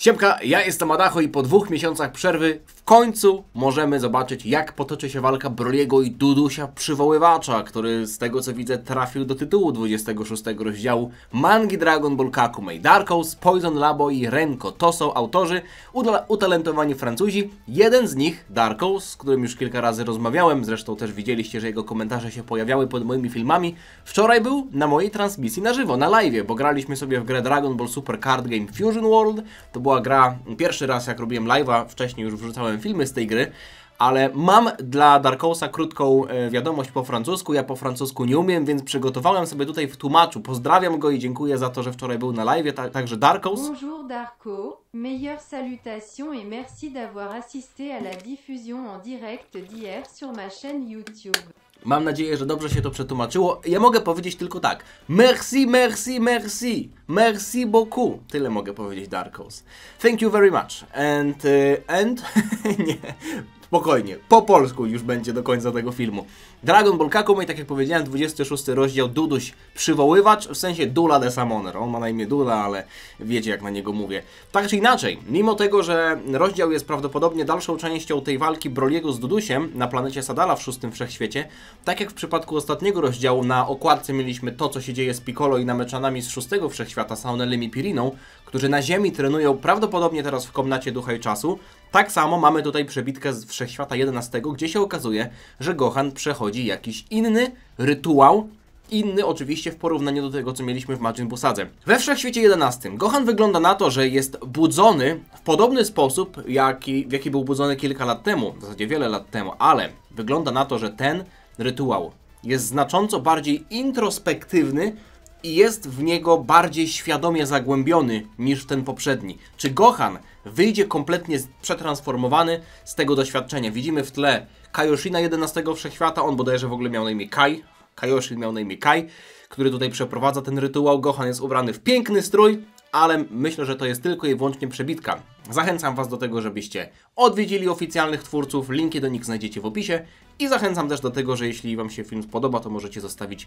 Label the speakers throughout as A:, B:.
A: Siemka, ja jestem Adacho i po 2 miesiącach przerwy w końcu możemy zobaczyć, jak potoczy się walka Broly'ego i Dudusia Przywoływacza, który z tego co widzę trafił do tytułu 26 rozdziału mangi Dragon Ball Kakumei. Darkhouse, Poison Labo i Renko to są autorzy utalentowani Francuzi. Jeden z nich, Darkhouse, z którym już kilka razy rozmawiałem, zresztą też widzieliście, że jego komentarze się pojawiały pod moimi filmami, wczoraj był na mojej transmisji na żywo, na live, bo graliśmy sobie w grę Dragon Ball Super Card Game Fusion World. To była gra, pierwszy raz jak robiłem live'a, wcześniej już wrzucałem filmy z tej gry, ale mam dla Darkhouse'a krótką wiadomość po francusku. Ja po francusku nie umiem, więc przygotowałem sobie tutaj w tłumaczu. Pozdrawiam go i dziękuję za to, że wczoraj był na live, także Darkhouse.
B: Bonjour Darko, meilleures salutations et merci d'avoir assisté à la diffusion en direct d'hier sur ma chaîne YouTube.
A: Mam nadzieję, że dobrze się to przetłumaczyło. Ja mogę powiedzieć tylko tak. Merci, merci, merci. Merci beaucoup. Tyle mogę powiedzieć, Darkhouse. Thank you very much. And nie. Spokojnie, po polsku już będzie do końca tego filmu. Dragon Ball Kakumei, tak jak powiedziałem, 26 rozdział, Duduś Przywoływacz, w sensie Dula the Summoner. On ma na imię Dula, ale wiecie jak na niego mówię. Tak czy inaczej, mimo tego, że rozdział jest prawdopodobnie dalszą częścią tej walki Broly'ego z Dudusiem na planecie Sadala w szóstym wszechświecie, tak jak w przypadku ostatniego rozdziału na okładce mieliśmy to, co się dzieje z Piccolo i Nameczanami z szóstego wszechświata, Saonelem i Piriną, którzy na ziemi trenują prawdopodobnie teraz w komnacie Ducha i Czasu. Tak samo mamy tutaj przebitkę z Wszechświata 11, gdzie się okazuje, że Gohan przechodzi jakiś inny rytuał, inny oczywiście w porównaniu do tego, co mieliśmy w Majin Buu Sadze. We Wszechświecie 11 Gohan wygląda na to, że jest budzony w podobny sposób, w jaki był budzony kilka lat temu, w zasadzie wiele lat temu, ale wygląda na to, że ten rytuał jest znacząco bardziej introspektywny i jest w niego bardziej świadomie zagłębiony niż ten poprzedni. Czy Gohan wyjdzie kompletnie przetransformowany z tego doświadczenia? Widzimy w tle Kaioshina 11 Wszechświata, on bodajże w ogóle miał na imię Kai. Kaioshin miał na imię Kai, który tutaj przeprowadza ten rytuał. Gohan jest ubrany w piękny strój, ale myślę, że to jest tylko i wyłącznie przebitka. Zachęcam Was do tego, żebyście odwiedzili oficjalnych twórców, linki do nich znajdziecie w opisie i zachęcam też do tego, że jeśli Wam się film spodoba, to możecie zostawić,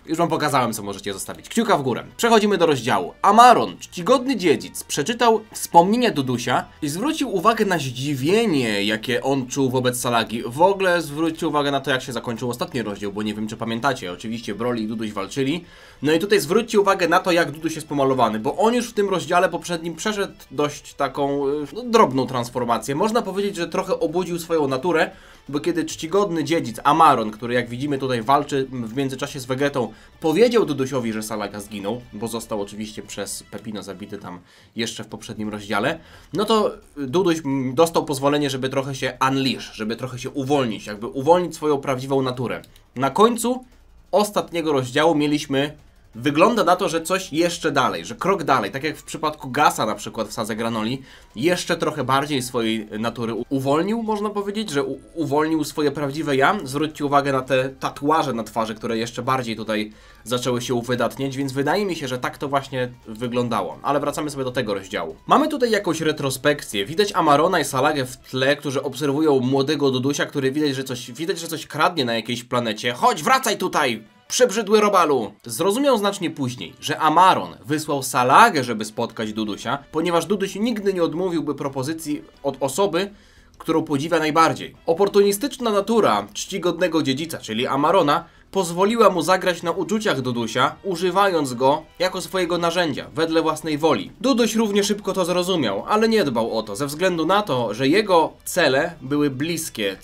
A: już Wam pokazałem, co możecie zostawić, kciuka w górę. Przechodzimy do rozdziału. Amaron, czcigodny dziedzic, przeczytał wspomnienia Dudusia i zwrócił uwagę na zdziwienie, jakie on czuł wobec Salagi. W ogóle zwróćcie uwagę na to, jak się zakończył ostatni rozdział, bo nie wiem, czy pamiętacie. Oczywiście Broly i Duduś walczyli. No i tutaj zwróćcie uwagę na to, jak Duduś jest pomalowany, bo on już w tym rozdziale poprzednim przeszedł dość taką drobną transformację. Można powiedzieć, że trochę obudził swoją naturę, bo kiedy czcigodny dziedzic Amaron, który jak widzimy tutaj walczy w międzyczasie z Vegetą, powiedział Dudusiowi, że Salaga zginął, bo został oczywiście przez Pepino zabity tam jeszcze w poprzednim rozdziale, no to Duduś dostał pozwolenie, żeby trochę się unleash, żeby trochę się uwolnić, jakby uwolnić swoją prawdziwą naturę. Na końcu ostatniego rozdziału mieliśmy, wygląda na to, że coś jeszcze dalej, że krok dalej, tak jak w przypadku Gasa na przykład w Sadze Granoli, jeszcze trochę bardziej swojej natury uwolnił, można powiedzieć, że uwolnił swoje prawdziwe ja. Zwróćcie uwagę na te tatuaże na twarzy, które jeszcze bardziej tutaj zaczęły się uwydatniać, więc wydaje mi się, że tak to właśnie wyglądało. Ale wracamy sobie do tego rozdziału. Mamy tutaj jakąś retrospekcję. Widać Amarona i Salagę w tle, którzy obserwują młodego Dudusia, który widać, że coś kradnie na jakiejś planecie. Chodź, wracaj tutaj! Przebrzydły robalu! Zrozumiał znacznie później, że Amaron wysłał Salagę, żeby spotkać Dudusia, ponieważ Duduś nigdy nie odmówiłby propozycji od osoby, którą podziwia najbardziej. Oportunistyczna natura czcigodnego dziedzica, czyli Amarona, pozwoliła mu zagrać na uczuciach Dudusia, używając go jako swojego narzędzia, wedle własnej woli. Duduś równie szybko to zrozumiał, ale nie dbał o to, ze względu na to, że jego cele były bliskie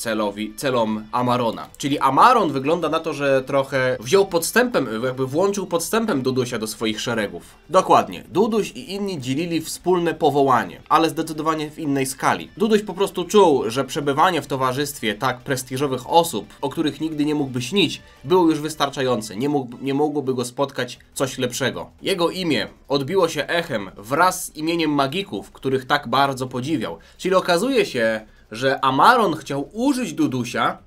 A: celom Amarona. Czyli Amaron wygląda na to, że trochę wziął podstępem, jakby włączył podstępem Dudusia do swoich szeregów. Dokładnie, Duduś i inni dzielili wspólne powołanie, ale zdecydowanie w innej skali. Duduś po prostu czuł, że przebywanie w towarzystwie tak prestiżowych osób, o których nigdy nie mógłby śnić, było już wystarczające, nie mogłoby go spotkać coś lepszego. Jego imię odbiło się echem wraz z imieniem magików, których tak bardzo podziwiał. Czyli okazuje się, że Amaron chciał użyć Dudusia,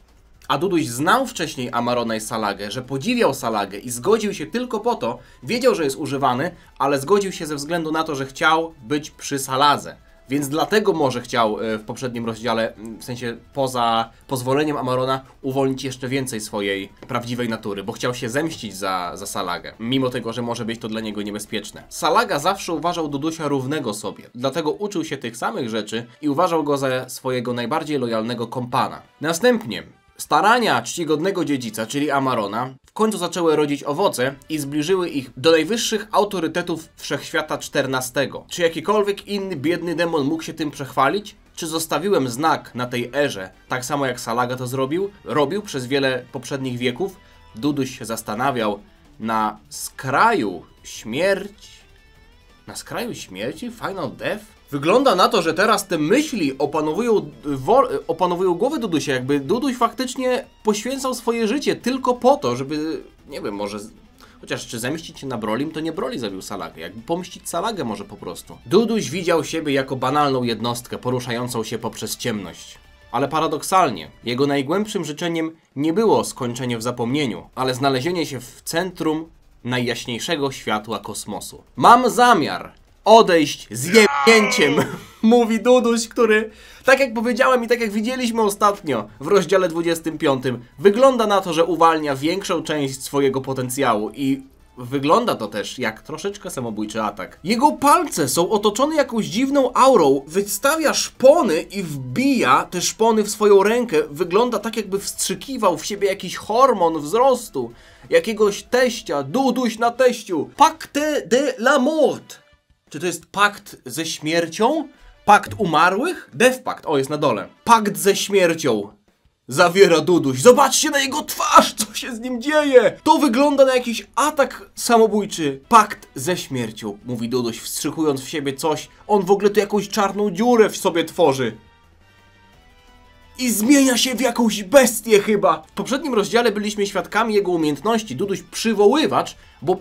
A: a Duduś znał wcześniej Amarona i Salagę, że podziwiał Salagę i zgodził się tylko po to, wiedział, że jest używany, ale zgodził się ze względu na to, że chciał być przy Saladze. Więc dlatego może chciał w poprzednim rozdziale, w sensie poza pozwoleniem Amarona, uwolnić jeszcze więcej swojej prawdziwej natury, bo chciał się zemścić za Salagę, mimo tego, że może być to dla niego niebezpieczne. Salaga zawsze uważał Dudusia równego sobie, dlatego uczył się tych samych rzeczy i uważał go za swojego najbardziej lojalnego kompana. Następnie starania czcigodnego dziedzica, czyli Amarona, w końcu zaczęły rodzić owoce i zbliżyły ich do najwyższych autorytetów wszechświata XIV. Czy jakikolwiek inny biedny demon mógł się tym przechwalić? Czy zostawiłem znak na tej erze, tak samo jak Salaga to robił przez wiele poprzednich wieków? Duduś się zastanawiał. Na skraju śmierci? Final Death? Wygląda na to, że teraz te myśli opanowują głowę Dudusia, jakby Duduś faktycznie poświęcał swoje życie tylko po to, żeby, nie wiem, może... Chociaż czy zemścić się na Brolim, to nie Broly zabił Salagę, jakby pomścić Salagę może po prostu. Duduś widział siebie jako banalną jednostkę poruszającą się poprzez ciemność. Ale paradoksalnie, jego najgłębszym życzeniem nie było skończenie w zapomnieniu, ale znalezienie się w centrum najjaśniejszego światła kosmosu. Mam zamiar odejść z jebnięciem, mówi Duduś, który, tak jak powiedziałem i tak jak widzieliśmy ostatnio w rozdziale 25, wygląda na to, że uwalnia większą część swojego potencjału i wygląda to też jak troszeczkę samobójczy atak. Jego palce są otoczone jakąś dziwną aurą, wystawia szpony i wbija te szpony w swoją rękę. Wygląda tak, jakby wstrzykiwał w siebie jakiś hormon wzrostu, jakiegoś teścia, Duduś na teściu. Pacte de la mort. Czy to jest pakt ze śmiercią? Pakt umarłych? Death Pact, o jest na dole. Pakt ze śmiercią zawiera Duduś. Zobaczcie na jego twarz, co się z nim dzieje. To wygląda na jakiś atak samobójczy. Pakt ze śmiercią, mówi Duduś, wstrzykując w siebie coś. On w ogóle tu jakąś czarną dziurę w sobie tworzy. I zmienia się w jakąś bestię chyba. W poprzednim rozdziale byliśmy świadkami jego umiejętności. Duduś przywoływacz, bo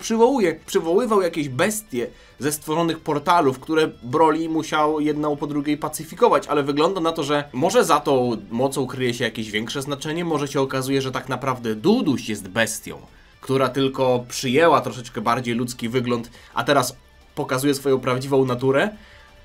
A: przywoływał jakieś bestie ze stworzonych portalów, które Broly musiał jedną po drugiej pacyfikować, ale wygląda na to, że może za tą mocą kryje się jakieś większe znaczenie, może się okazuje, że tak naprawdę Duduś jest bestią, która tylko przyjęła troszeczkę bardziej ludzki wygląd, a teraz pokazuje swoją prawdziwą naturę,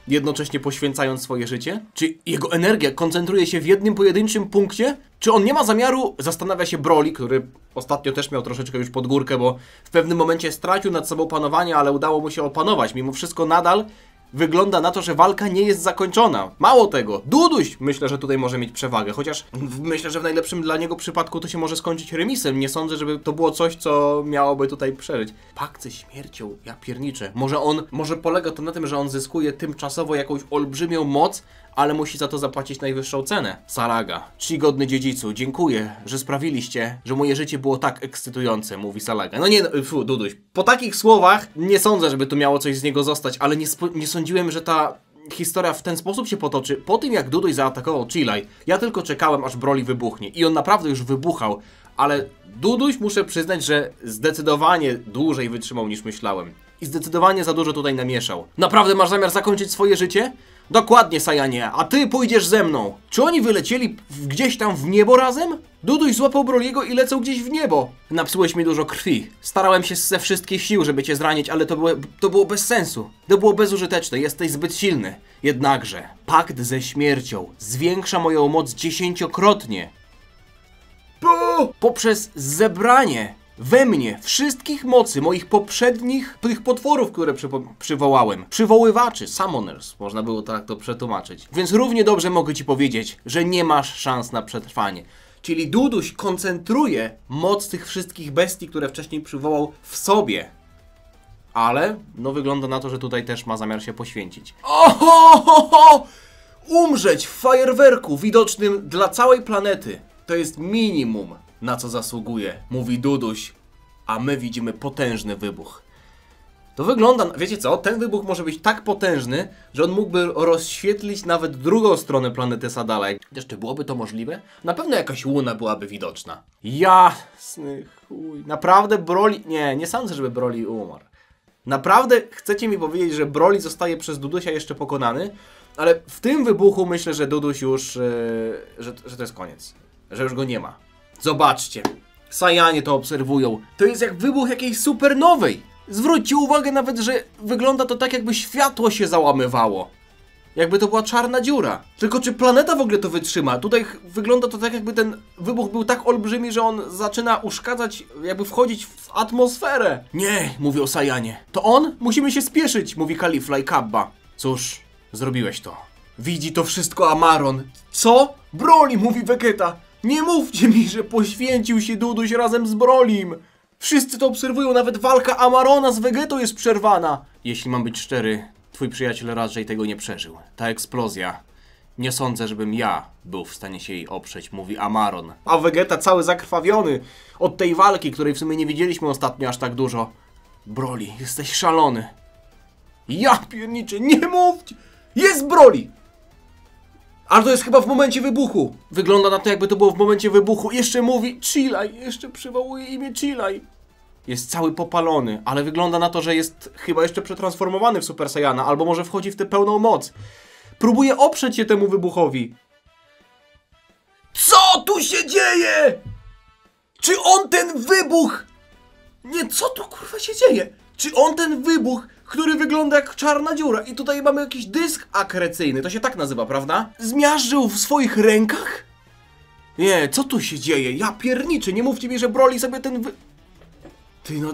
A: jednocześnie poświęcając swoje życie? Czy jego energia koncentruje się w jednym pojedynczym punkcie? Czy on nie ma zamiaru, zastanawia się Broly, który ostatnio też miał troszeczkę już pod górkę, bo w pewnym momencie stracił nad sobą panowanie, ale udało mu się opanować. Mimo wszystko nadal wygląda na to, że walka nie jest zakończona. Mało tego, Duduś myślę, że tutaj może mieć przewagę, chociaż myślę, że w najlepszym dla niego przypadku to się może skończyć remisem. Nie sądzę, żeby to było coś, co miałoby tutaj przeżyć. Pakt ze śmiercią, ja pierniczę. Może polega to na tym, że on zyskuje tymczasowo jakąś olbrzymią moc, ale musi za to zapłacić najwyższą cenę. Salaga, czcigodny dziedzicu, dziękuję, że sprawiliście, że moje życie było tak ekscytujące, mówi Salaga. No nie, Duduś, po takich słowach nie sądzę, żeby tu miało coś z niego zostać, ale nie sądziłem, że ta historia w ten sposób się potoczy. Po tym, jak Duduś zaatakował Chilaj, ja tylko czekałem, aż Broly wybuchnie. I on naprawdę już wybuchał, ale Duduś, muszę przyznać, że zdecydowanie dłużej wytrzymał niż myślałem. I zdecydowanie za dużo tutaj namieszał. Naprawdę masz zamiar zakończyć swoje życie? Dokładnie, Sajanie, a ty pójdziesz ze mną. Czy oni wylecieli gdzieś tam w niebo razem? Duduś złapał Broliego i lecą gdzieś w niebo. Napsułeś mi dużo krwi. Starałem się ze wszystkich sił, żeby cię zranić, ale to było bez sensu. To było bezużyteczne, jesteś zbyt silny. Jednakże, pakt ze śmiercią zwiększa moją moc 10-krotnie. Poprzez zebranie we mnie wszystkich mocy moich poprzednich, tych potworów, które przywołałem. Przywoływaczy, summoners, można było tak to przetłumaczyć. Więc równie dobrze mogę ci powiedzieć, że nie masz szans na przetrwanie. Czyli Duduś koncentruje moc tych wszystkich bestii, które wcześniej przywołał w sobie. Ale, no wygląda na to, że tutaj też ma zamiar się poświęcić. Oho! Umrzeć w fajerwerku widocznym dla całej planety. To jest minimum, na co zasługuje, mówi Duduś, a my widzimy potężny wybuch. To wygląda, wiecie co, ten wybuch może być tak potężny, że on mógłby rozświetlić nawet drugą stronę planety Sadala. Jeszcze byłoby to możliwe? Na pewno jakaś łuna byłaby widoczna. Jasny chuj, naprawdę Broly... Nie sądzę, żeby Broly umarł. Naprawdę chcecie mi powiedzieć, że Broly zostaje przez Dudusia jeszcze pokonany? Ale w tym wybuchu myślę, że Duduś już... że to jest koniec. Że już go nie ma. Zobaczcie. Saiyanie to obserwują. To jest jak wybuch jakiejś supernowej. Zwróćcie uwagę nawet, że wygląda to tak, jakby światło się załamywało. Jakby to była czarna dziura. Tylko czy planeta w ogóle to wytrzyma? Tutaj wygląda to tak, jakby ten wybuch był tak olbrzymi, że on zaczyna uszkadzać, jakby wchodzić w atmosferę. Nie, mówią Saiyanie. To on? Musimy się spieszyć, mówi Caulifla i Cabba. Cóż, zrobiłeś to. Widzi to wszystko Amaron. Co? Broly, mówi Vegeta. Nie mówcie mi, że poświęcił się Duduś razem z Brolim. Wszyscy to obserwują, nawet walka Amarona z Vegetą jest przerwana. Jeśli mam być szczery, twój przyjaciel raczej tego nie przeżył. Ta eksplozja. Nie sądzę, żebym ja był w stanie się jej oprzeć, mówi Amaron. A Vegeta cały zakrwawiony od tej walki, której w sumie nie widzieliśmy ostatnio aż tak dużo. Broly, jesteś szalony. Ja pierniczę, nie mówcie! Jest Broly! Ale to jest chyba w momencie wybuchu. Wygląda na to, jakby to było w momencie wybuchu. Jeszcze mówi Chillaj, jeszcze przywołuje imię Chillaj. Jest cały popalony, ale wygląda na to, że jest chyba jeszcze przetransformowany w Super Saiyana, albo może wchodzi w tę pełną moc. Próbuje oprzeć się temu wybuchowi. Co tu się dzieje? Czy on ten wybuch... Nie, co tu kurwa się dzieje? Czy on ten wybuch, który wygląda jak czarna dziura i tutaj mamy jakiś dysk akrecyjny, to się tak nazywa, prawda? Zmiażdżył w swoich rękach? Nie, co tu się dzieje? Ja pierniczę, nie mówcie mi, że Broly sobie ten Ty no...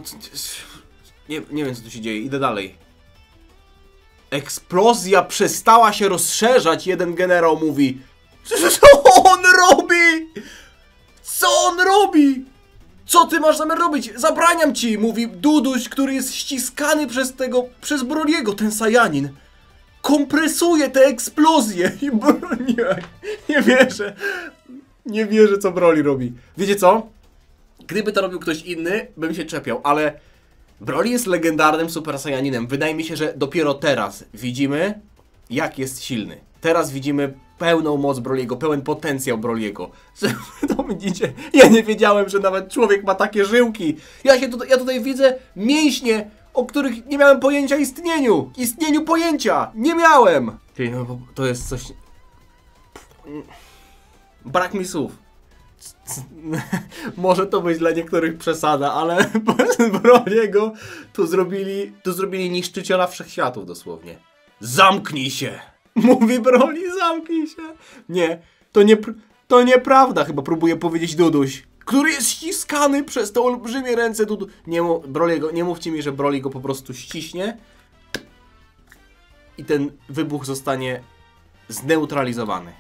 A: Nie wiem, co tu się dzieje, idę dalej. Eksplozja przestała się rozszerzać, jeden generał mówi. Co on robi? Co on robi? Co ty masz zamiar robić? Zabraniam ci, mówi Duduś, który jest ściskany przez Broliego, ten Saiyanin. Kompresuje te eksplozje i nie wierzę. Nie wierzę, co Broly robi. Wiecie co? Gdyby to robił ktoś inny, bym się czepiał, ale Broly jest legendarnym Super Saiyaninem. Wydaje mi się, że dopiero teraz widzimy, jak jest silny. Teraz widzimy pełną moc Broliego, pełen potencjał Broliego. To widzicie? Ja nie wiedziałem, że nawet człowiek ma takie żyłki. Ja tutaj widzę mięśnie, o których nie miałem pojęcia istnieniu pojęcia. Nie miałem. Ty, no bo to jest coś... Brak mi słów. Może to być dla niektórych przesada, ale Broliego tu zrobili niszczyciela wszechświatów dosłownie. Zamknij się! Mówi Broly, zamknij się! Nie, to nieprawda, chyba próbuje powiedzieć Duduś, który jest ściskany przez te olbrzymie ręce Dudu. Broliego, nie mówcie mi, że Broly go po prostu ściśnie i ten wybuch zostanie zneutralizowany.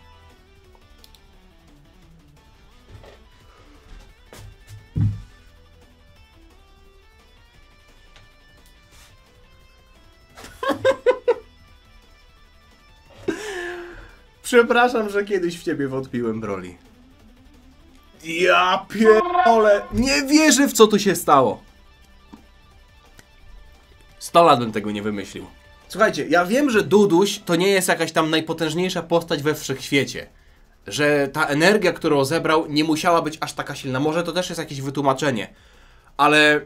A: Przepraszam, że kiedyś w ciebie wątpiłem, Broly. Ja pierdolę, nie wierzę, w co tu się stało. 100 lat bym tego nie wymyślił. Słuchajcie, ja wiem, że Duduś to nie jest jakaś tam najpotężniejsza postać we wszechświecie. Że ta energia, którą zebrał, nie musiała być aż taka silna. Może to też jest jakieś wytłumaczenie. Ale...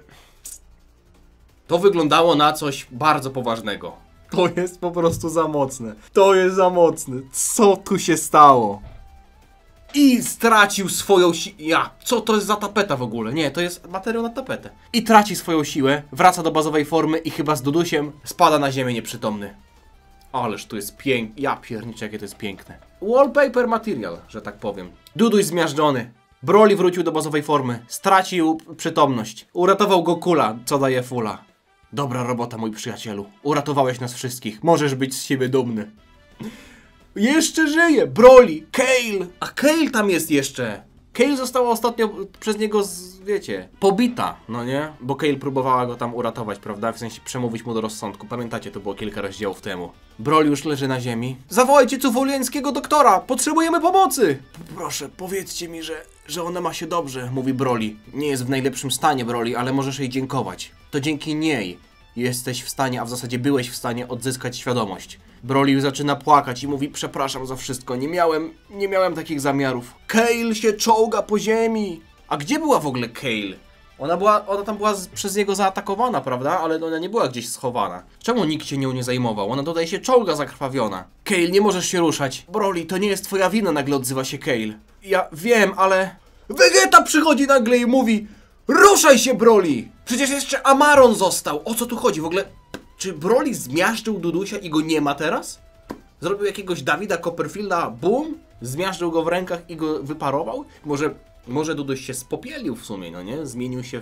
A: to wyglądało na coś bardzo poważnego. To jest po prostu za mocne. To jest za mocne. Co tu się stało? I stracił swoją siłę. Co to jest za tapeta w ogóle? Nie, to jest materiał na tapetę. I traci swoją siłę, wraca do bazowej formy i chyba z Dudusiem spada na ziemię nieprzytomny. Ależ tu jest piękne. Ja pierniczę, jakie to jest piękne. Wallpaper material, że tak powiem. Duduś zmiażdżony. Broly wrócił do bazowej formy. Stracił przytomność. Uratował go Kula, co daje Fula. Dobra robota, mój przyjacielu. Uratowałeś nas wszystkich. Możesz być z siebie dumny. Jeszcze żyje! Broly, Kale! A Kale tam jest jeszcze! Kale została ostatnio przez niego, wiecie, pobita, no nie? Bo Kale próbowała go tam uratować, prawda? W sensie przemówić mu do rozsądku. Pamiętacie, to było kilka rozdziałów temu. Broly już leży na ziemi. Zawołajcie cufuliańskiego doktora! Potrzebujemy pomocy! Proszę, powiedzcie mi, że ona ma się dobrze, mówi Broly. Nie jest w najlepszym stanie, Broly, ale możesz jej dziękować. To dzięki niej jesteś w stanie, a w zasadzie byłeś w stanie odzyskać świadomość. Broly zaczyna płakać i mówi: przepraszam za wszystko, nie miałem takich zamiarów. Kale się czołga po ziemi. A gdzie była w ogóle Kale? Ona tam była przez niego zaatakowana, prawda? Ale ona nie była gdzieś schowana. Czemu nikt się nią nie zajmował? Ona tutaj się czołga zakrwawiona. Kale, nie możesz się ruszać. Broly, to nie jest twoja wina, nagle odzywa się Kale. Ja wiem, ale... Vegeta przychodzi nagle i mówi: ruszaj się, Broly! Przecież jeszcze Amaron został. O co tu chodzi? W ogóle... czy Broly zmiażdżył Dudusia i go nie ma teraz? Zrobił jakiegoś Dawida Copperfielda, bum, zmiażdżył go w rękach i go wyparował? Może Duduś się spopielił w sumie, no nie? Zmienił się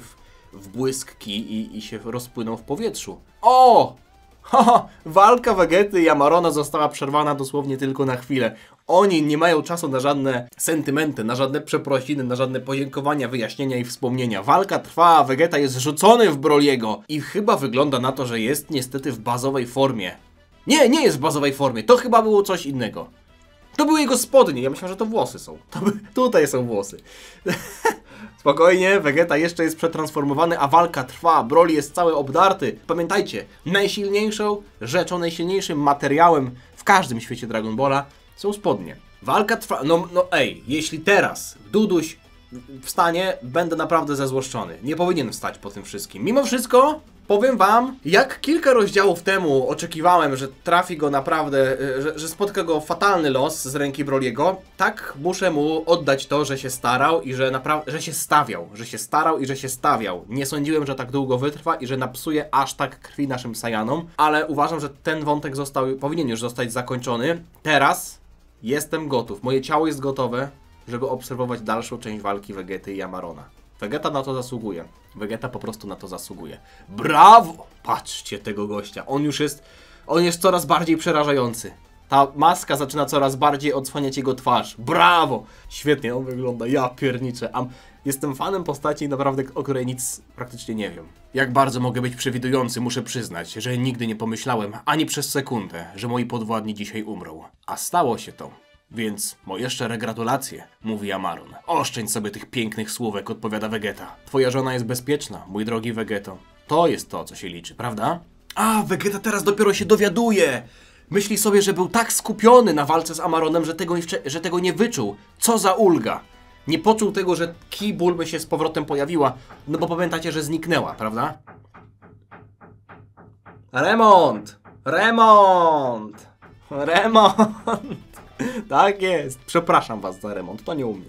A: w błyskki i się rozpłynął w powietrzu. O! Haha, walka Vegety i Amarona została przerwana dosłownie tylko na chwilę. Oni nie mają czasu na żadne sentymenty, na żadne przeprosiny, na żadne podziękowania, wyjaśnienia i wspomnienia. Walka trwa, Vegeta jest rzucony w Broly'ego i chyba wygląda na to, że jest niestety w bazowej formie. Nie jest w bazowej formie, to chyba było coś innego. To były jego spodnie, ja myślałem, że to włosy są. Tutaj są włosy. Spokojnie, Vegeta jeszcze jest przetransformowany, a walka trwa, Broly jest cały obdarty. Pamiętajcie, najsilniejszą rzeczą, najsilniejszym materiałem w każdym świecie Dragon Balla są spodnie. Walka trwa, jeśli teraz Duduś wstanie, będę naprawdę zezłoszczony. Nie powinien wstać po tym wszystkim. Mimo wszystko, powiem wam, jak kilka rozdziałów temu oczekiwałem, że trafi go naprawdę, że spotka go fatalny los z ręki Broly'ego, tak muszę mu oddać to, że się starał i że naprawdę, że się starał i że się stawiał. Nie sądziłem, że tak długo wytrwa i że napsuje aż tak krwi naszym Saiyanom, ale uważam, że ten wątek powinien już zostać zakończony. Teraz jestem gotów, moje ciało jest gotowe, żeby obserwować dalszą część walki Vegety i Amarona. Vegeta na to zasługuje. Vegeta po prostu na to zasługuje. Brawo! Patrzcie tego gościa. On jest coraz bardziej przerażający. Ta maska zaczyna coraz bardziej odsłaniać jego twarz. Brawo! Świetnie on wygląda. Ja pierniczę. Jestem fanem postaci naprawdę, o której nic praktycznie nie wiem. Jak bardzo mogę być przewidujący, muszę przyznać, że nigdy nie pomyślałem ani przez sekundę, że moi podwładni dzisiaj umrą. A stało się to. Więc moje szczere gratulacje, mówi Amaron. Oszczędź sobie tych pięknych słówek, odpowiada Vegeta. Twoja żona jest bezpieczna, mój drogi Vegeto. To jest to, co się liczy, prawda? A, Vegeta teraz dopiero się dowiaduje! Myśli sobie, że był tak skupiony na walce z Amaronem, że tego nie wyczuł. Co za ulga! Nie poczuł tego, że Ki Bulmy się z powrotem pojawiła, no bo pamiętacie, że zniknęła, prawda? Remont! Remont! Remont! Tak jest. Przepraszam was za remont, to nie u mnie.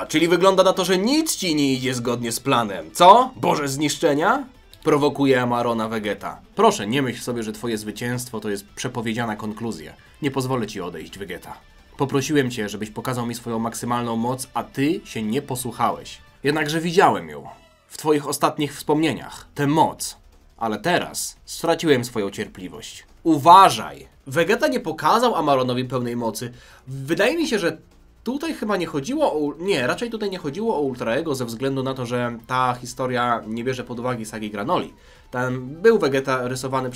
A: Czyli wygląda na to, że nic ci nie idzie zgodnie z planem. Co? Boże zniszczenia? Prowokuje Amarona Vegeta. Proszę, nie myśl sobie, że twoje zwycięstwo to jest przepowiedziana konkluzja. Nie pozwolę ci odejść, Vegeta. Poprosiłem cię, żebyś pokazał mi swoją maksymalną moc, a ty się nie posłuchałeś. Jednakże widziałem ją. W twoich ostatnich wspomnieniach. Tę moc. Ale teraz straciłem swoją cierpliwość. Uważaj! Vegeta nie pokazał Amaronowi pełnej mocy. Wydaje mi się, że tutaj chyba nie chodziło o... Nie, raczej tutaj nie chodziło o Ultra Ego ze względu na to, że ta historia nie bierze pod uwagę sagi Granoli. Tam był Vegeta rysowany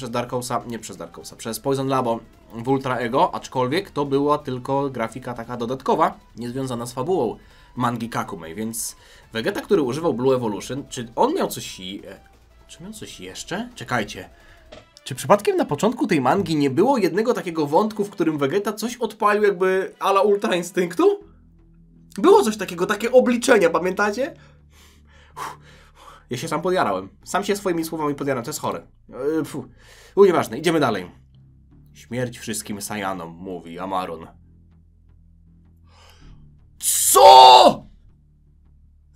A: przez Poison Labo w Ultra Ego, aczkolwiek to była tylko grafika taka dodatkowa, niezwiązana z fabułą mangi Kakumei, więc Vegeta, który używał Blue Evolution, czy on miał coś... Czy miał coś jeszcze? Czekajcie. Czy przypadkiem na początku tej mangi nie było jednego takiego wątku, w którym Vegeta coś odpalił jakby a la Ultra Instynktu? Było coś takiego, takie obliczenia, pamiętacie? Ja się sam podjarałem. Sam się swoimi słowami podjarałem, to jest chore. Nieważne, idziemy dalej. Śmierć wszystkim Saiyanom, mówi Amaron. Co?!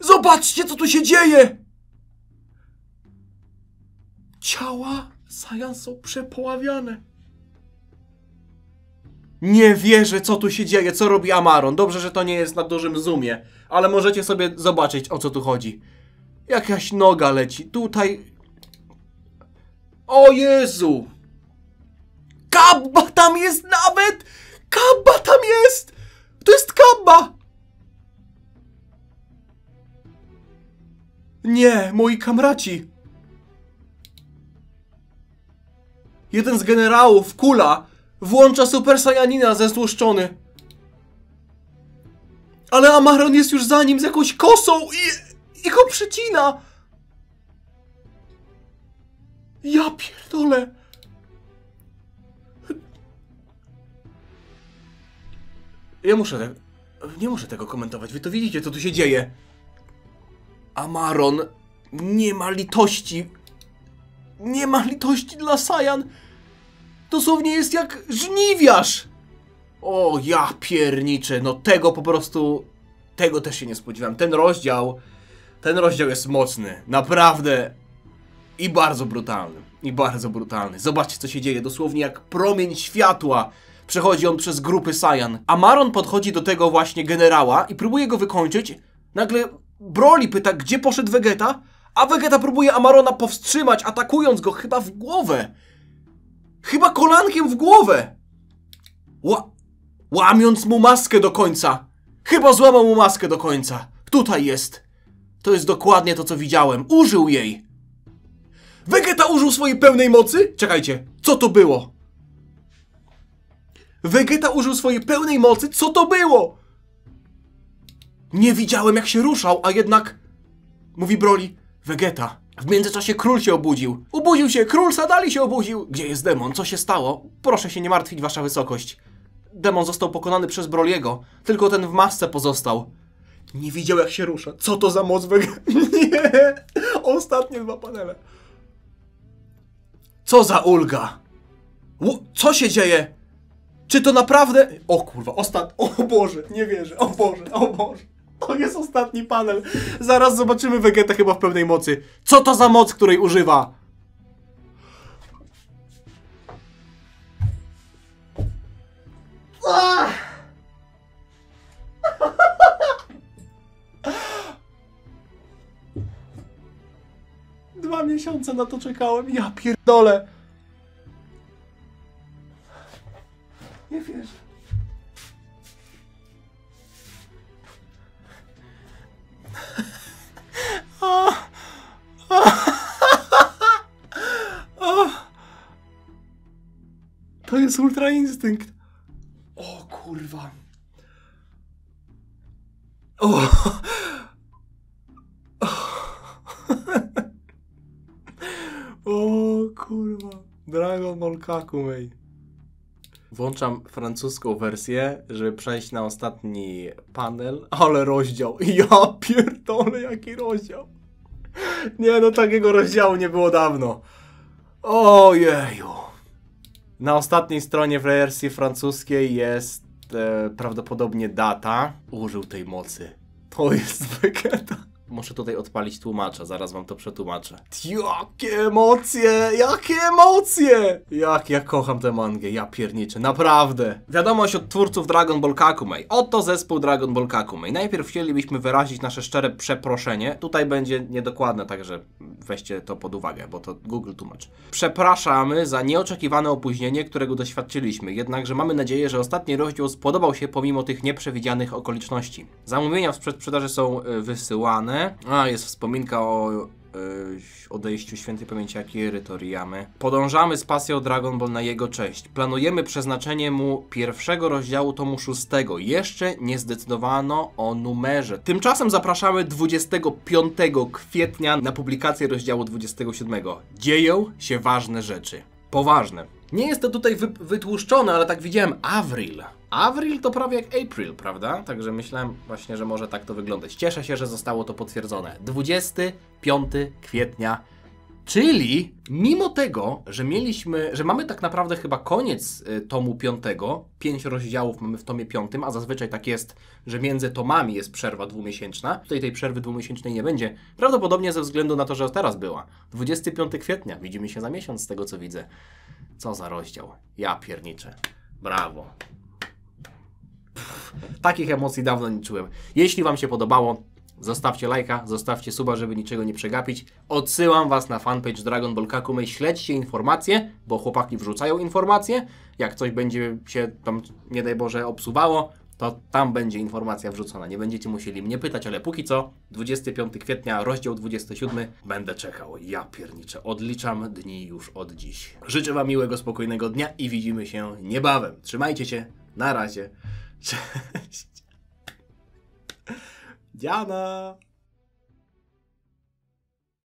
A: Zobaczcie, co tu się dzieje! Ciała Saiyan są przepoławiane. Nie wierzę, co tu się dzieje, co robi Amaron. Dobrze, że to nie jest na dużym zoomie, ale możecie sobie zobaczyć, o co tu chodzi. Jakaś noga leci. Tutaj... O Jezu! Kabba tam jest nawet! Kabba tam jest! To jest Kabba! Nie, moi kamraci! Jeden z generałów, Kula, włącza Super Saiyanina zezłoszczony. Ale Amaron jest już za nim z jakąś kosą i go przecina. Ja pierdolę. Nie muszę tego komentować. Wy to widzicie, co tu się dzieje. Amaron nie ma litości. Nie ma litości dla Saiyan. Dosłownie jest jak żniwiarz. O, ja pierniczę. No tego po prostu... Tego też się nie spodziewałem. Ten rozdział jest mocny. Naprawdę. I bardzo brutalny. Zobaczcie, co się dzieje. Dosłownie jak promień światła. Przechodzi on przez grupy Saiyan. Amaron podchodzi do tego właśnie generała i próbuje go wykończyć. Nagle Broly pyta, gdzie poszedł Vegeta, a Vegeta próbuje Amarona powstrzymać, atakując go chyba w głowę. Chyba kolankiem w głowę. Łamiąc mu maskę do końca. Chyba złamał mu maskę do końca. Tutaj jest. To jest dokładnie to, co widziałem. Użył jej. Vegeta użył swojej pełnej mocy? Czekajcie, co to było? Vegeta użył swojej pełnej mocy? Co to było? Nie widziałem, jak się ruszał, a jednak... Mówi Broly. Vegeta. W międzyczasie król się obudził. Obudził się! Król Sadali się obudził! Gdzie jest demon? Co się stało? Proszę się nie martwić, wasza wysokość. Demon został pokonany przez Broly'ego. Tylko ten w masce pozostał. Nie widział, jak się rusza. Co to za moc Vegeta? Nie! Ostatnie 2 panele. Co za ulga! Co się dzieje? Czy to naprawdę... O kurwa, O Boże, nie wierzę. O Boże, o Boże. To jest ostatni panel. Zaraz zobaczymy Vegetę chyba w pełnej mocy. Co to za moc, której używa? Dwa miesiące na to czekałem. Ja pierdolę. Nie wierzę. To jest Ultra Instynkt. O kurwa. O. O kurwa. Dragon Ball Kakumei. Włączam francuską wersję, żeby przejść na ostatni panel. Ale rozdział. Ja pierdolę, jaki rozdział. Nie no, takiego rozdziału nie było dawno. Ojeju. Na ostatniej stronie w wersji francuskiej jest prawdopodobnie data. Użył tej mocy. To jest Vegeta. Muszę tutaj odpalić tłumacza, zaraz wam to przetłumaczę. Jakie emocje! Jakie emocje! Jak ja kocham tę mangę, ja pierniczę, naprawdę. Wiadomość od twórców Dragon Ball Kakumei. Oto zespół Dragon Ball Kakumei. Najpierw chcielibyśmy wyrazić nasze szczere przeproszenie. Tutaj będzie niedokładne, także weźcie to pod uwagę, bo to Google tłumacz. Przepraszamy za nieoczekiwane opóźnienie, którego doświadczyliśmy. Jednakże mamy nadzieję, że ostatni rozdział spodobał się pomimo tych nieprzewidzianych okoliczności. Zamówienia w przedsprzedaży są wysyłane. Jest wspominka o odejściu świętej pamięci Akiry Toriyamy. Podążamy z pasją Dragon Ball na jego cześć. Planujemy przeznaczenie mu pierwszego rozdziału tomu 6. Jeszcze nie zdecydowano o numerze. Tymczasem zapraszamy 25 kwietnia na publikację rozdziału 27. Dzieją się ważne rzeczy. Poważne. Nie jest to tutaj wytłuszczone, ale tak widziałem Avril. Avril to prawie jak April, prawda? Także myślałem właśnie, że może tak to wyglądać. Cieszę się, że zostało to potwierdzone. 25 kwietnia, czyli mimo tego, że mamy tak naprawdę chyba koniec tomu 5, 5 rozdziałów mamy w tomie 5, a zazwyczaj tak jest, że między tomami jest przerwa 2-miesięczna. Tutaj tej przerwy 2-miesięcznej nie będzie. Prawdopodobnie ze względu na to, że teraz była. 25 kwietnia, widzimy się za miesiąc z tego, co widzę. Co za rozdział. Ja pierniczę. Brawo. Takich emocji dawno nie czułem. Jeśli wam się podobało, zostawcie lajka, zostawcie suba, żeby niczego nie przegapić. Odsyłam was na fanpage Dragon Ball Kakumei. Śledźcie informacje, bo chłopaki wrzucają informacje. Jak coś będzie się tam, nie daj Boże, obsuwało, to tam będzie informacja wrzucona. Nie będziecie musieli mnie pytać, ale póki co 25 kwietnia, rozdział 27. Będę czekał. Ja pierniczę. Odliczam dni już od dziś. Życzę wam miłego, spokojnego dnia i widzimy się niebawem. Trzymajcie się. Na razie. Cześć. Diana.